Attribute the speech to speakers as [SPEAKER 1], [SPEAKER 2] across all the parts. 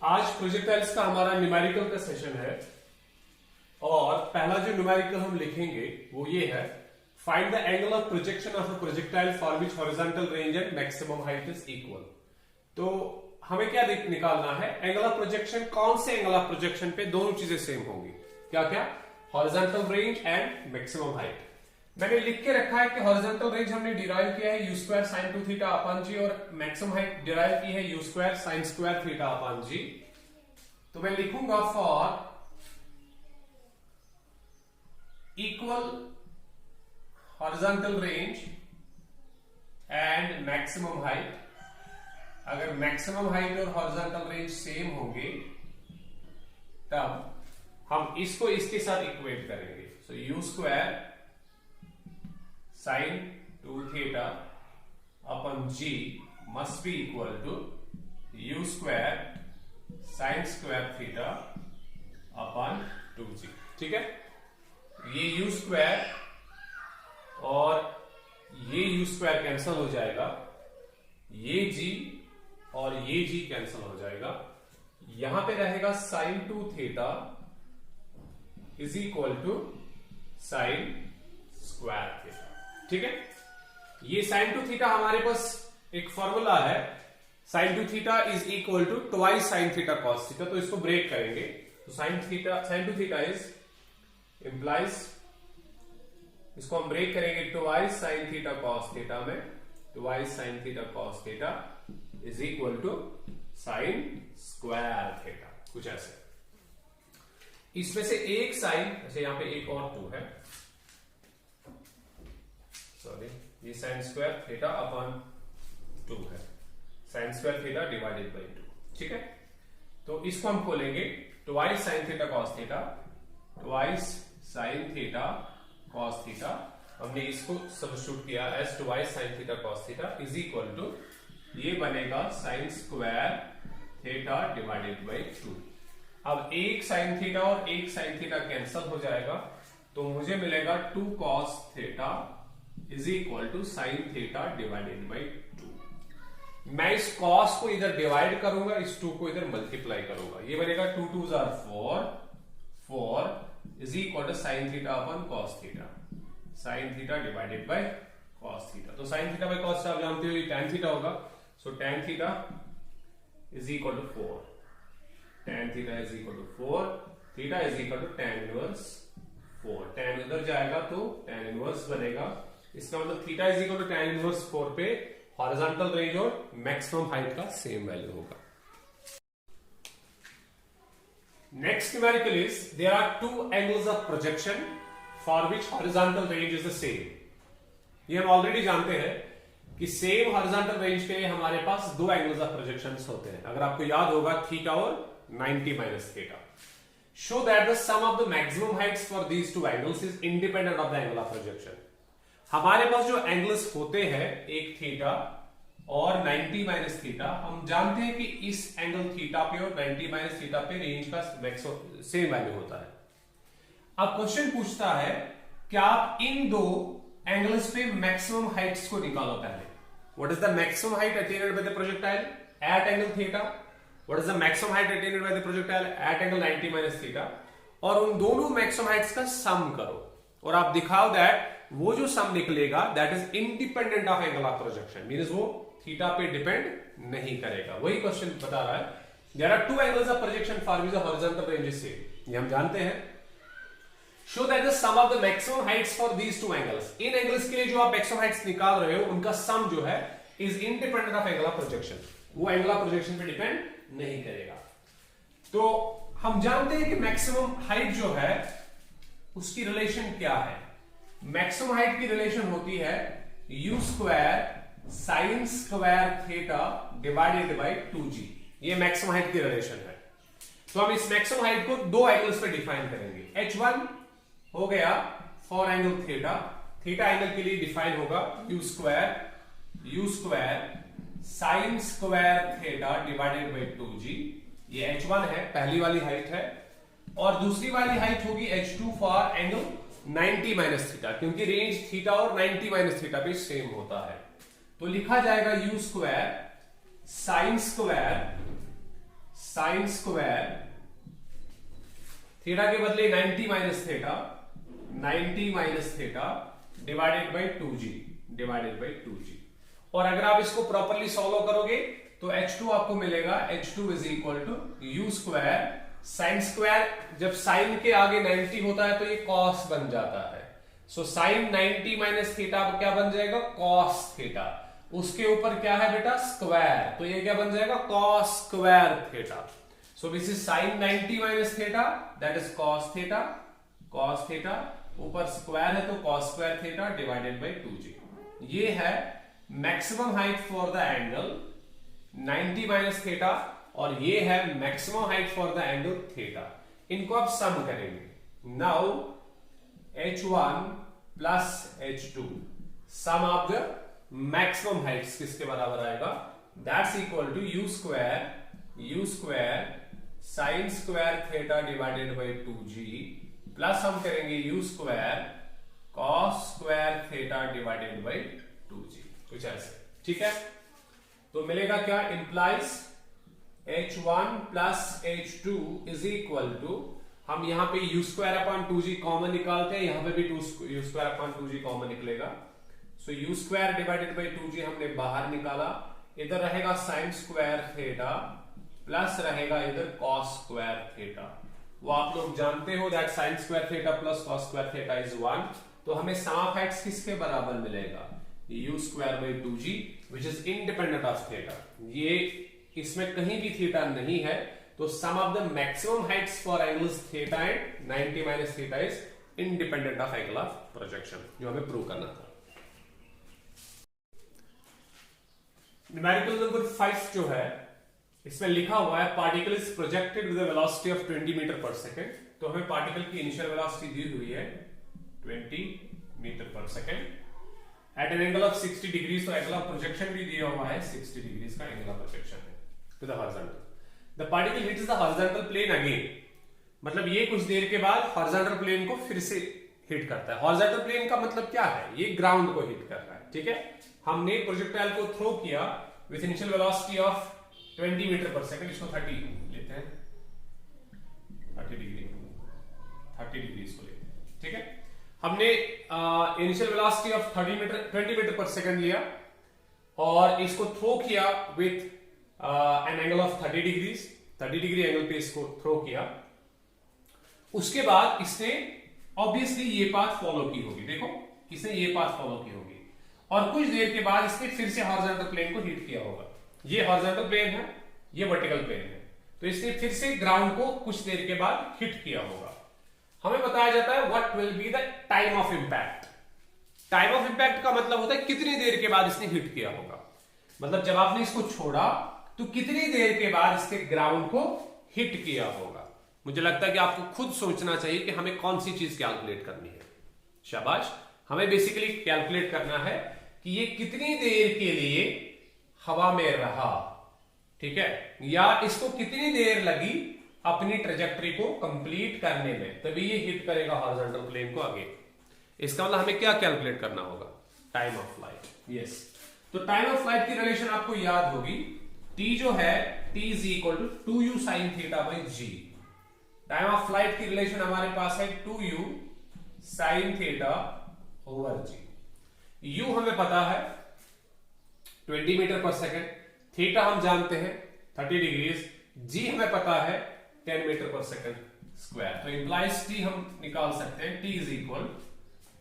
[SPEAKER 1] आज प्रोजेक्टाइल्स का हमारा न्यूमेरिकल का सेशन है और पहला जो न्यूमेरिकल हम लिखेंगे वो ये है, find the angle of projection of a projectile for which horizontal range and maximum height is equal. तो हमें क्या निकालना है, एंगल ऑफ प्रोजेक्शन। कौन से एंगल ऑफ प्रोजेक्शन पे दोनों चीजें सेम होंगी? क्या क्या? Horizontal range and maximum height. मैंने लिख के रखा है कि हॉरिजॉन्टल रेंज हमने डिराइव किया है u square sine 2 theta upon g और मैक्सिमम हाइट डिराइव की है u square sine square theta upon g. तो मैं लिखूंगा for equal horizontal range and maximum height. अगर मैक्सिमम हाइट और हॉरिजॉन्टल रेंज सेम होंगे तब हम इसको इसके साथ इक्वेट करेंगे। So u square sine 2 theta upon g must be equal to u square sine square theta upon 2g। ठीक है, ये यू स्क्वायर और ये यू स्क्वायर कैंसल हो जाएगा, ये g और ये g कैंसल हो जाएगा। यहां पे रहेगा sine 2 theta is equal to sine square theta. ठीक है, ये साइन 2 थीटा हमारे पास एक फॉर्मूला है, sine 2 theta is equal to twice sine theta cos theta. तो इसको ब्रेक करेंगे तो साइन 2 थीटा इज इंप्लाइज, इसको हम ब्रेक करेंगे twice sine theta cos theta में, twice sine theta cos theta is equal to sine square theta, कुछ ऐसे। इसमें से एक साइन, अच्छा यहां पे एक और 2 है, सॉरी, ये साइन स्क्वायर थीटा अपॉन 2 है, sine square theta divided by 2। ठीक है, तो इसको हम खोलेंगे twice sine theta cos theta, twice sine theta cos theta. हमने इसको सब्स्टिट्यूट किया as twice sine theta cos theta is equal to, ये बनेगा sine square theta divided by 2। अब एक साइन थीटा और एक साइन थीटा कैंसल हो जाएगा तो मुझे मिलेगा 2 cos theta is equal to sine theta divided by 2। मैं इस कॉस को इधर डिवाइड करूंगा, इस 2 को इधर मल्टीप्लाई करूंगा, ये बनेगा 2 2s are 4 is equal to sine theta upon cos theta, sine theta divided by cos theta. तो sine theta by cos theta आप जानते हो ये tan थीटा होगा, so tan theta is equal to 4, tan theta is equal to 4, theta is equal to tan inverse 4। tan इधर जाएगा तो tan inverse बनेगा, इसका मतलब theta is equal to tan inverse 4 पे हॉरिजॉन्टल रेंज और मैक्सिमम हाइट का सेम वैल्यू होगा। Next numerical is there are 2 angles of projection for which horizontal range is the same. ये हम ऑलरेडी जानते हैं कि सेम हॉरिजॉन्टल रेंज के लिए हमारे पास 2 एंगल्स ऑफ प्रोजेक्शन होते हैं। अगर आपको याद होगा थीटा और 90 minus theta. Show that the sum of the maximum heights for these 2 angles is independent of the angle of projection. हमारे पास जो एंगल्स होते हैं एक थीटा और 90 माइनस थीटा, हम जानते हैं कि इस एंगल थीटा पे और 90 माइनस थीटा पे रेंज का सेम वैल्यू होता है। अब क्वेश्चन पूछता है कि आप इन 2 एंगल्स पे मैक्सिमम हाइट्स को निकालो पहले। What is the maximum height attend by the projectile eight angle theta, what is the maximum height attend by the projectile eight angle 90 minus theta, और उन दोनों मैक्सिमम हाइट्स का सम करो और आप दिखाओ दैट वो जो सम निकलेगा that is independent of angle of projection, means वो थीटा पे डिपेंड नहीं करेगा। वही क्वेश्चन बता रहा है, there are 2 angles of projection for which the horizontal range is same, ये हम जानते हैं। Show that the sum of the maximum heights for these 2 angles, इन एंगल्स के लिए जो आप मैक्सिमम हाइट्स निकाल रहे हो उनका सम जो है is independent of angle of projection, वो एंगल ऑफ प्रोजेक्शन पे डिपेंड नहीं करेगा। तो हम जानते हैं कि मैक्सिमम हाइट जो है उसकी रिलेशन क्या है। मैक्सिमम हाइट की रिलेशन होती है u square sine square theta divided by 2g, ये मैक्सिमम हाइट की रिलेशन है। तो हम इस मैक्सिमम हाइट को 2 एंगल्स पे डिफाइन करेंगे। h1 हो गया for angle theta, theta angle के लिए डिफाइन होगा you square sine square theta divided by 2g, ये h1 है, पहली वाली हाइट है। और दूसरी वाली हाइट होगी h2 for angle 90 minus theta, क्योंकि रेंज थीटा और 90 माइनस थीटा पे सेम होता है। तो लिखा जाएगा u square sine square sine square theta के बदले 90 minus theta, 90 minus theta divided by 2g, divided by 2g। और अगर आप इसको प्रॉपरली सॉल्व करोगे तो H2 आपको मिलेगा, H2 is equal to u square sine square, जब साइन के आगे 90 होता है तो ये कॉस बन जाता है। सो साइन 90 माइनस थीटा क्या बन जाएगा, कॉस थीटा। उसके ऊपर क्या है बेटा, स्क्वायर, तो ये क्या बन जाएगा, cos square theta. So this is sine 90 minus theta, that is cos theta, cos theta, ऊपर स्क्वायर है तो cos square theta divided by 2g। ये है maximum height for the angle 90 minus theta, और ये है maximum height for the angle theta. इनको आप सम करेंगे। Now h1 plus h2 sum of the maximum heights किसके बराबर आएगा, that's equal to u square sine square theta divided by 2g plus हम करेंगे u square cos square theta divided by 2g, कुछ ऐसे, ठीक है। तो मिलेगा क्या, implies h1 plus h2 is equal to, हम यहां पे u square upon 2g common निकालते हैं, यहां पे भी u square upon 2g common निकलेगा। सो u square divided by 2g हमने बाहर निकाला, इधर रहेगा साइन स्क्वायर थीटा प्लस रहेगा इधर कॉस स्क्वायर थीटा। वो आप लोग जानते हो that sine square theta plus cos square theta is 1। तो हमें सम ऑफ हाइट्स किसके बराबर मिलेगा, u square by 2g which is independent of theta. ये इसमें कहीं भी थीटा नहीं है, तो sum of the maximum heights for angles theta and 90 minus theta is independent of angle of projection, जो हमें प्रूव करना था। न्यूमेरिकल नंबर 5 जो है, इसमें लिखा हुआ है particle is projected with a velocity of 20 metre per second. तो हमें पार्टिकल की इनिशियल वेलोसिटी दी हुई है 20 metre per second at an angle of 60 degrees. तो एंगल ऑफ प्रोजेक्शन भी दिया हुआ है 60 डिग्रीज का एंगल ऑफ प्रोजेक्शन है to the horizontal. The particle hits the horizontal plane again, मतलब ये कुछ देर के बाद हॉरिजॉन्टल प्लेन को फिर से हिट करता है। हॉरिजॉन्टल प्लेन का मतलब क्या है, ये ग्राउंड को हिट कर रहा है, ठीक है। हमने प्रोजेक्टाइल को थ्रो किया with initial velocity of 20 metre per second, इसको 30 लेते हैं, 30 डिग्री इसको लेते हैं, ठीक है। हमने initial velocity of 20 metre per second लिया और इसको थ्रो किया with an angle of 30 degree angle पे इसको थ्रो किया। उसके बाद इसने ऑब्वियसली ये पाथ फॉलो की होगी, देखो इसने ये पाथ फॉलो की होगी, और कुछ देर के बाद इसने फिर से हॉरिजॉन्टल प्लेन को हिट किया होगा। ये हॉरिजॉन्टल प्लेन है, ये वर्टिकल प्लेन है, तो इसने फिर से ग्राउंड को कुछ देर के बाद हिट किया होगा। हमें बताया जाता है what will be the time of impact. Time of impact का मतलब होता है कितनी देर के बाद इसने हिट किया होगा, मतलब जब आपने इसको छोड़ा तो कितनी देर के बाद इसके ग्राउंड को हिट किया होगा। मुझे लगता है कि आपको खुद सोचना चाहिए कि हमें कौन सी चीज कैलकुलेट करनी है। शाबाश, हमें बेसिकली कैलकुलेट करना है कि ये कितनी देर के लिए हवा में रहा, ठीक है, या इसको कितनी देर लगी अपनी ट्रेजेक्टरी को कंप्लीट करने में, तभी ये हिट करेगा हॉरिजॉन्टल प्लेन को आगे। इसका मतलब हमें क्या कैलकुलेट करना होगा, टाइम ऑफ फ्लाइट। यस, तो टाइम ऑफ फ्लाइट की रिलेशन आपको याद होगी, t जो है t is equal to 2u sine theta by g। Time of flight की रिलेशन हमारे पास है 2u sine theta over g। u हमें पता है 20 मीटर पर सेकेंड, थीटा हम जानते हैं 30 डिग्रीज, g हमें पता है 10 मीटर पर सेकेंड स्क्वायर। तो इंप्लाइज t हम निकाल सकते हैं, t is equal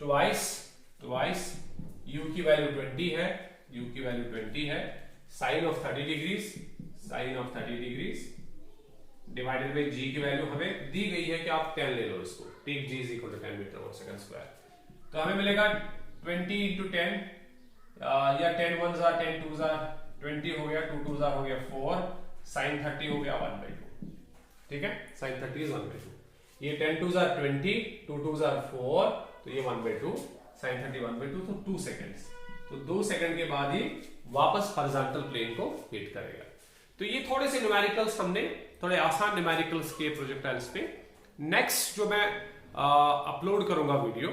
[SPEAKER 1] twice u की वैल्यू 20 है, u की वैल्यू 20 है, sine of 30 degrees divided by g की वैल्यू हमें दी गई है कि आप 10 ले लो इसको, ठीक, g is equal to 10 metre per second square. तो हमें मिलेगा 20 इंटू 10 या 10 1 जार 10 2 जार 20 हो गया, 2 2 जार हो गया 4, साइन 30 हो गया 1/2, ठीक है, साइन 30 इज 1/2। ये 10 2 जार 20, 2 2 जार 4, तो ये 1/2, साइन 30 1/2, तो 2 सेकेंड्स। तो 2 सेकंड के बाद ही वापस हॉरिजॉन्टल प्लेन को हिट करेगा। तो ये थोड़े से न्यूमेरिकल्स हमने, थोड़े आसान न्यूमेरिकल्स के प्रोजेक्टाइल्स पे। नेक्स्ट जो मैं अपलोड करूंगा वीडियो,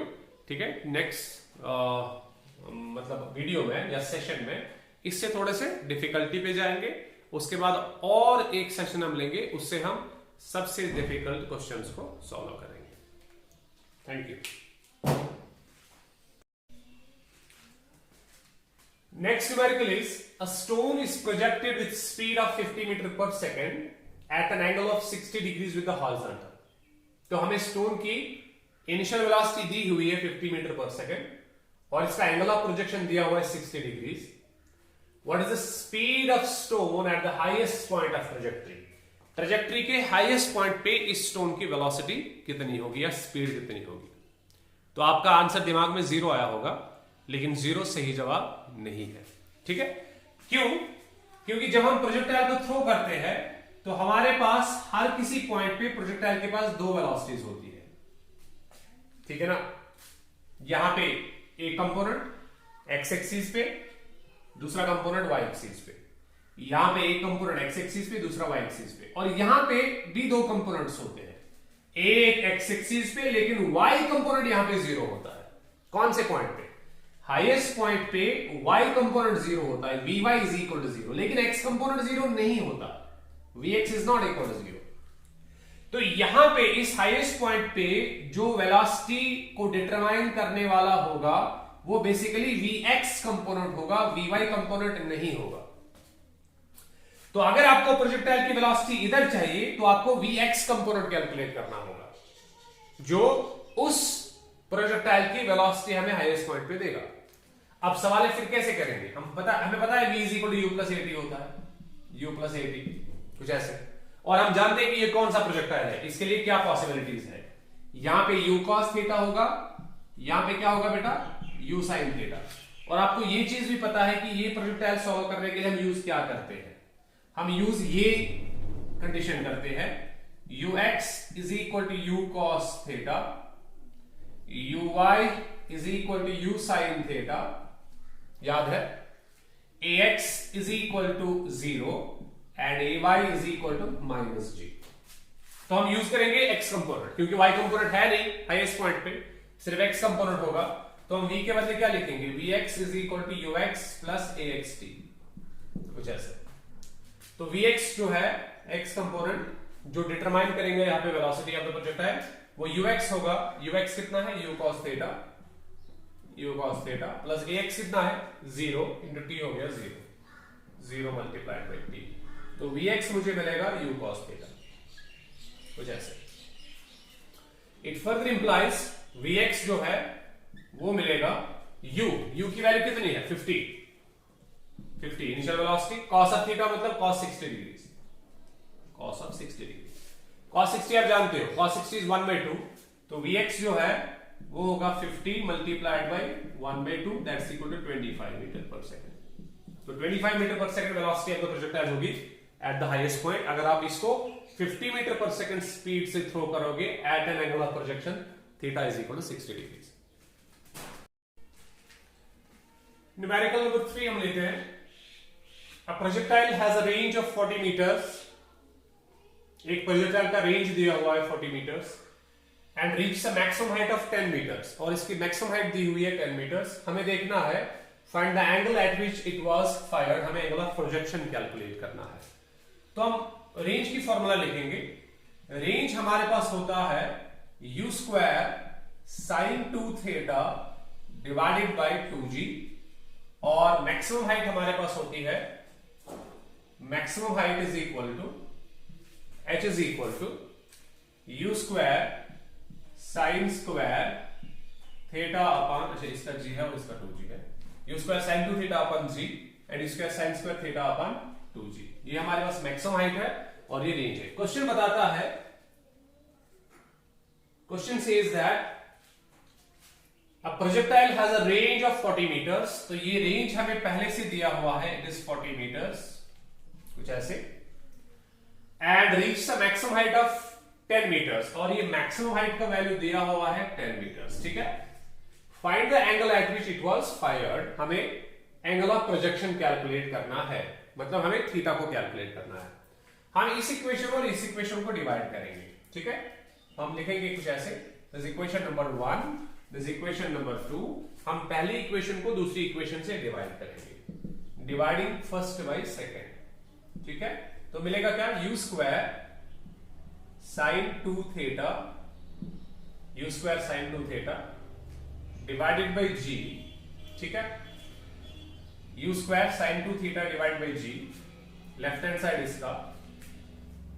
[SPEAKER 1] ठीक है, नेक्स्ट मतलब वीडियो में या सेशन में, इससे थोड़े से डिफिकल्टी पे जाएंगे उसके बाद और एक सेशन हम लेंगे, उससे हम सबसे डिफिकल्ट क्वेश्चंस को सॉल्व करेंगे। Thank you. Next numerical is a stone is projected with speed of 50 metre per second at an angle of 60 degrees with the horizontal. तो हमें स्टोन की इनिशियल वेलोसिटी दी हुई है 50 मीटर पर सेकेंड और इसका angle of projection दिया हुआ है 60 degrees. What is the speed of stone eight the highest point of trajectory? Trajectory के हाईएस्ट पॉइंट पे इस स्टोन की वेलोसिटी कितनी होगी या स्पीड कितनी होगी? तो आपका आंसर दिमाग में 0 आया होगा, लेकिन 0 सही जवाब नहीं है। ठीक है, क्यों? क्योंकि जब हम प्रोजेक्टाइल को थ्रो करते हैं तो हमारे पास हर किसी पॉइंट पे प्रोजेक्टाइल के पास 2 वेलोसिटीज होती है। ठीक है ना? यहां पे एक कंपोनेंट एक्स एक्सिस पे, दूसरा कंपोनेंट वाई एक्सिस पे। यहां पे एक कंपोनेंट एक्स एक्सिस पे, दूसरा वाई एक्सिस पे। और यहां पे भी 2 कंपोनेंट्स होते हैं, एक एक्स एक्सिस पे, लेकिन वाई कंपोनेंट यहां पे 0 होता है। कौन से पॉइंट पे? हाईएस्ट पॉइंट पे y कंपोनेंट 0 होता है, vy इज इक्वल टू 0, लेकिन x कंपोनेंट 0 नहीं होता, vx is not equal to 0। तो यहां पे इस हाईएस्ट पॉइंट पे जो वेलोसिटी को डिटरमाइन करने वाला होगा वो बेसिकली vx कंपोनेंट होगा, vy कंपोनेंट नहीं होगा। तो अगर आपको प्रोजेक्टाइल की वेलोसिटी इधर चाहिए तो आपको vx कंपोनेंट कैलकुलेट करना होगा, जो उस प्रोजेक्टाइल की वेलोसिटी हमें हाईएस्ट पॉइंट पे देगा। अब सवाल है फिर कैसे करेंगे? हमें पता है v is equal to u plus a t होता है, u प्लस एटी कुछ ऐसे। और हम जानते हैं कि ये कौन सा प्रोजेक्टाइल है, इसके लिए क्या पॉसिबिलिटीज है। यहां पे u cos थीटा होगा, यहां पे क्या होगा बेटा, u sin थीटा। और आपको ये चीज भी पता है कि ये प्रोजेक्टाइल सॉल्व करने के लिए हम यूज क्या करते हैं, हम यूज ये कंडीशन करते हैं, ux is equal to u cos theta, uy is equal to u sin theta, याद है, ax is equal to 0 and ay is equal to -g। तो हम यूज करेंगे x कंपोनेंट, क्योंकि y कंपोनेंट है नहीं हाईएस्ट पॉइंट पे, सिर्फ x कंपोनेंट होगा। तो हम v के बदले क्या लिखेंगे, vx is equal to ux plus axt, कुछ ऐसे। तो vx जो है x कंपोनेंट जो डिटरमाइन करेंगे यहां पे वेलोसिटी ऑफ द प्रोजेक्टाइल, वो ux होगा। ux कितना है, u cos theta, u cos theta plus ax कितना है, 0 इंटू t हो गया 0 मल्टीप्लाइड बाई t। तो vx मुझे मिलेगा u cos थीटा, कुछ ऐसे। इट फर्दर इंप्लाइज vx जो है वो मिलेगा u की वैल्यू कितनी है, 50 initial velocity, cos of theta मतलब cos 60 degree, cos of 60 degree. cos 60 आप जानते हो, cos 60 इज 1/2, तो vx जो है वो होगा 50 multiplied by 1/2, that's equal to 25 metre per second. तो 25 metre per second velocity of the projectile होगी एट द हाईएस्ट पॉइंट। अगर आप इसको 50 मीटर पर सेकंड स्पीड से थ्रो करोगे at an angle of projection theta is equal to 60 degree. Numerical number 3 हम लेते हैं। A projectile has a range of 40 metres. एक प्रोजेक्टाइल का रेंज दिया हुआ है 40 metres and reach the maximum height of 10 metres, और इसकी मैक्सिमम हाइट दी हुई है 10 मीटर्स। हमें देखना है find the angle eight which it was fired, हमें एंगल ऑफ प्रोजेक्शन कैलकुलेट करना है। तो हम रेंज की फॉर्मूला लिखेंगे। रेंज हमारे पास होता है u square sine 2 theta divided by 2g, और मैक्सिमम हाइट हमारे पास होती है, maximum height is equal to h is equal to u square sine square theta upon, अच्छा इसका g है और इसका 2g है, u square sine 2 theta upon g and u square sine square theta upon 2g। ये हमारे पास maximum height है और ये रेंज है। क्वेश्चन बताता है, question says that a projectile has a range of 40 metres. तो ये रेंज हमें पहले से दिया हुआ है, इट इज 40 मीटर्स, कुछ ऐसे, and reach the maximum height of 10 metres, और ये मैक्सिमम हाइट का वैल्यू दिया हुआ है 10 मीटर्स। ठीक है, find the angle eight which it was fired. हमें एंगल ऑफ प्रोजेक्शन कैलकुलेट करना है, मतलब हमें थीटा को कैलकुलेट करना है। हम इस इक्वेशन और इस इक्वेशन को डिवाइड करेंगे। ठीक है, हम लिखेंगे कुछ ऐसे, this equation number 1, this equation number 2। हम पहली इक्वेशन को दूसरी इक्वेशन से डिवाइड करेंगे, डिवाइडिंग फर्स्ट बाई सेकेंड। ठीक है, तो मिलेगा क्या, u square sine 2 theta, u square sine 2 theta divided by g, ठीक है, u square sine 2 theta divide by g, left hand side इसका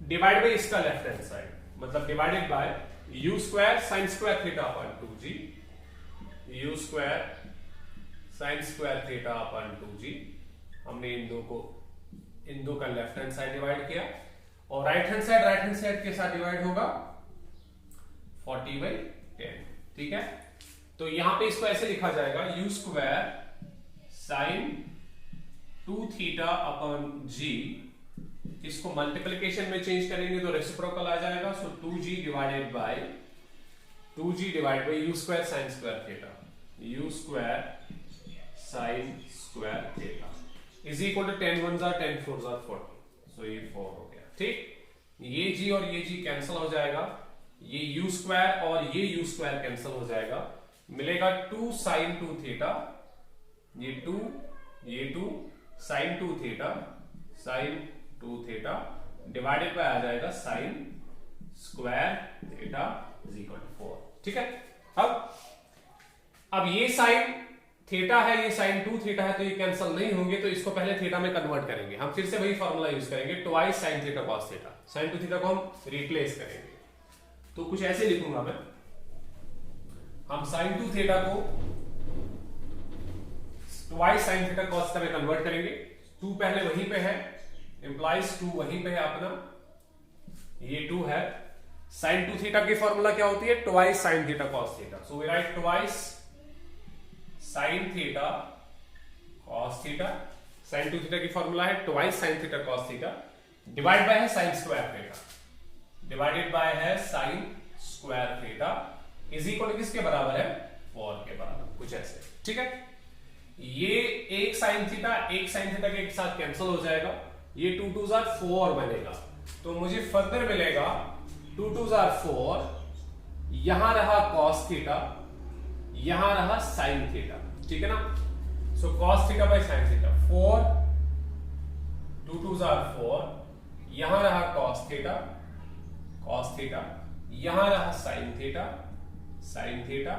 [SPEAKER 1] डिवाइड बाई इसका लेफ्ट हैंड साइड, मतलब divided by u square sine square theta upon 2g, u square sine square theta upon 2g। हमने इन दो का left hand side divide किया, और right hand side के साथ डिवाइड होगा 40/10, ठीक है। तो यहां पे इसको ऐसे लिखा जाएगा, u square sine 2 theta upon g, इसको मल्टीप्लिकेशन में चेंज करेंगे तो रेसिप्रोकल आ जाएगा, so 2g divided by u square sine square theta, u square sine square theta is equal to 10 1s are 10 4s are 40, so ये 4 हो गया, ठीक। ये g और ये g कैंसिल हो जाएगा, ये u स्क्वायर और ये u स्क्वायर कैंसिल हो जाएगा, मिलेगा 2 साइन 2 थीटा, ये 2 sine 2 theta, sine 2 theta divided by आ जाएगा sine square theta is equal to 4, ठीक है। अब ये साइन थीटा है, ये साइन 2 थीटा है, तो ये कैंसिल नहीं होंगे, तो इसको पहले थीटा में कन्वर्ट करेंगे। हम फिर से वही फॉर्मूला यूज करेंगे, twice sine theta cos theta, sine 2 theta को हम रिप्लेस करेंगे, तो कुछ ऐसे लिखूंगा मैं, हम साइन 2 थीटा को twice sine theta cos theta में कन्वर्ट करेंगे। 2 पहले वहीं पे है, इंप्लाइज 2 वहीं पे है अपना, ये 2 है। साइन 2 थीटा की फॉर्मूला क्या होती है, twice sine theta cos theta, so we write twice sine theta cos theta, sine 2 theta की फॉर्मूला है twice sine theta cos theta, divide by है sine square theta, divided by है sine square theta is equal to किसके बराबर है, 4 के बराबर, कुछ ऐसे, ठीक है। ये एक साइन थीटा के साथ कैंसिल हो जाएगा, ये 2 2s are 4 बनेगा, तो मुझे फर्दर मिलेगा 2 2s are 4, यहां रहा कॉस थीटा, यहां रहा साइन थीटा, ठीक है ना। So cos theta by sine theta 4, 2 2s are 4, यहां रहा कॉस थीटा, यहां रहा sine theta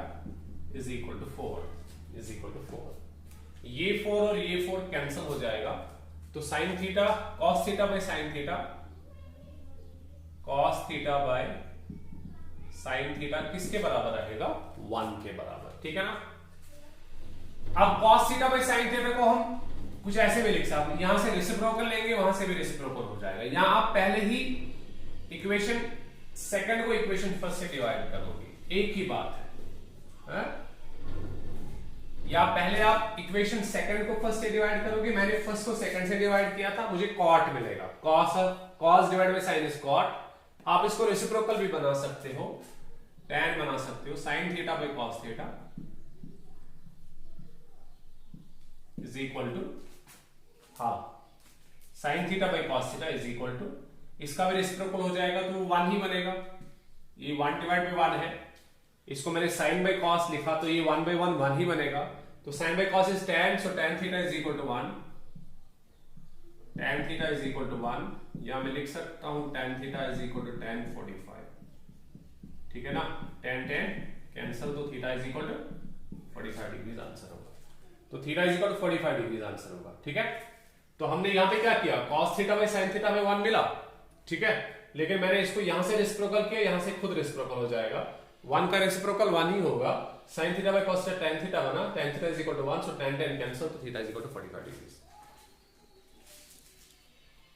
[SPEAKER 1] is equal to 4, ये 4 और ये 4 कैंसिल हो जाएगा, तो sine theta cos theta by sine theta, cos theta by sine theta किसके बराबर रहेगा, 1 के बराबर, ठीक है ना। अब cos theta by sine theta को हम कुछ ऐसे भी लिख सकते हैं, यहां से रेसिप्रोकल लेंगे, वहां से भी रेसिप्रोकल हो जाएगा। यहां आप पहले ही इक्वेशन सेकंड को इक्वेशन फर्स्ट से डिवाइड करोगे, एक ही बात है? या पहले आप इक्वेशन सेकंड को फर्स्ट से डिवाइड करोगे, मैंने फर्स्ट को सेकंड से डिवाइड किया था, मुझे कॉट मिलेगा, cos divide by sine is cot. आप इसको रेसिप्रोकल भी बना सकते हो, tan बना सकते हो, sine theta by cos theta is equal to sine theta by cos theta is equal to, इसका भी रेसिप्रोकल हो जाएगा तो 1 ही बनेगा, ये 1 डिवाइड बाय 1 है, इसको मैंने साइन बाय कॉस लिखा तो ये 1 बाय 1 ही बनेगा, तो sine by cos is tan, so tan theta is equal to 1, tan theta is equal to 1, या मैं लिख सकता हूं tan theta is equal to tan 45, ठीक है ना, tan कैंसिल, तो theta is equal to 45 degree answer होगा, तो theta is equal to 45 degree answer होगा, ठीक है। तो हमने यहां पे क्या किया, cos theta by sin theta में 1 मिला, ठीक है, लेकिन मैंने इसको यहां से रेसिप्रोकल किया, यहां से खुद रेसिप्रोकल हो जाएगा, 1 का रेसिप्रोकल 1 ही होगा, sin theta by cos tan theta बना, tan theta is equal to 1, so tan cancel, तो theta is equal to 45 degree.